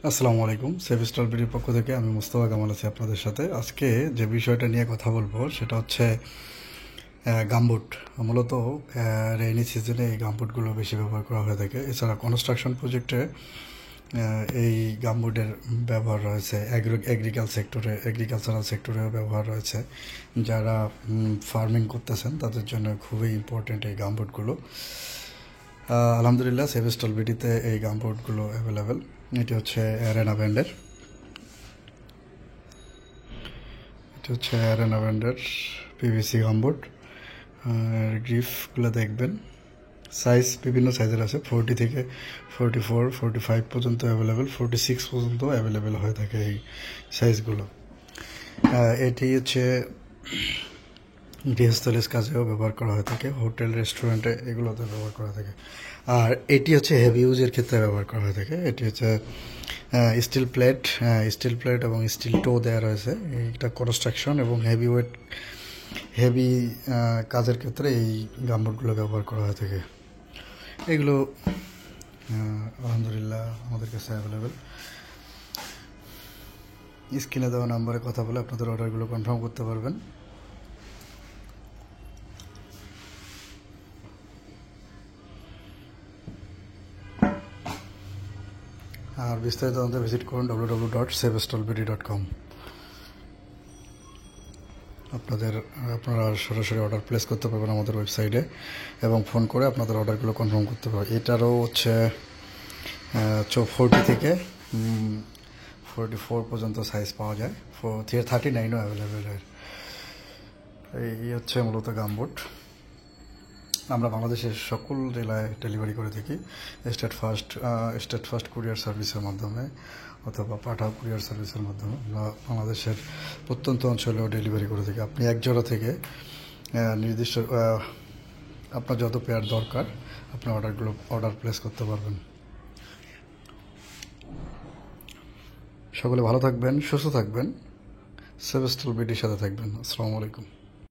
আসসালামু আলাইকুম। সেভিস্টার বিডির পক্ষ থেকে আমি মুস্তফা কামাল আছি আপনাদের সাথে। আজকে যে বিষয়টা নিয়ে কথা বলবো সেটা হচ্ছে গামবুট। মূলত রেইনি সিজনে এই গামবুটগুলো বেশি ব্যবহার করা হয়ে থাকে। এছাড়া কনস্ট্রাকশন প্রজেক্টে এই গামবুটের ব্যবহার রয়েছে। এগ্রিকালচারাল সেক্টরেও ব্যবহার রয়েছে। যারা ফার্মিং করতেছেন তাদের জন্য খুবই ইম্পর্টেন্ট এই গামবুটগুলো। আলহামদুলিল্লাহ সেভিস্টার বিডিতে এই গামবুটগুলো অ্যাভেলেবেল। এটি হচ্ছে অ্যারেনা ব্র্যান্ডের পিভিসি গামবুট। গ্রিফগুলো দেখবেন, সাইজ বিভিন্ন সাইজের আছে। 40 থেকে 44, 45 পর্যন্ত অ্যাভেলেবেল, 46 পর্যন্ত অ্যাভেলেবেল হয়ে থাকে এই সাইজগুলো। এটি হচ্ছে গৃহস্থলীর কাজেও ব্যবহার করা হয়ে থাকে, হোটেল রেস্টুরেন্টে এগুলোতে ব্যবহার করা থাকে। আর এটি হচ্ছে হেভি ইউজের ক্ষেত্রে ব্যবহার করা হয়ে থাকে। এটি হচ্ছে স্টিল প্লেট এবং স্টিল টো দেওয়া রয়েছে। এইটা কনস্ট্রাকশন এবং হেভি কাজের ক্ষেত্রে এই গামবুটগুলো ব্যবহার করা হয়ে থাকে। এগুলো আলহামদুলিল্লাহ আমাদের কাছে অ্যাভেলেবেল। স্ক্রিনে দেওয়া নাম্বারে কথা বলে আপনাদের অর্ডারগুলো কনফার্ম করতে পারবেন। আর বিস্তারিত জানতে ভিজিট করুন www.savestolbd.com। আপনারা সরাসরি অর্ডার প্লেস করতে পারবেন আমাদের ওয়েবসাইটে এবং ফোন করে আপনাদের অর্ডারগুলো কনফার্ম করতে পারবেন। এটারও হচ্ছে 40 থেকে 44 পর্যন্ত সাইজ পাওয়া যায়। 39ও অ্যাভেলেবেল। এই হচ্ছে মূলত গামবুট। আমরা বাংলাদেশের সকল জেলায় ডেলিভারি করে থাকি স্টেট ফার্স্ট কুরিয়ার সার্ভিসের মাধ্যমে অথবা পাঠাও কুরিয়ার সার্ভিসের মাধ্যমে। আমরা বাংলাদেশের প্রত্যন্ত অঞ্চলেও ডেলিভারি করে থাকি। আপনি এক জোড়া থেকে নির্দিষ্ট আপনার যত পেয়ার দরকার আপনি অর্ডার প্লেস করতে পারবেন। সকলে ভালো থাকবেন, সুস্থ থাকবেন, সেভিস্টার বিডির সাথে থাকবেন। আসসালামু আলাইকুম।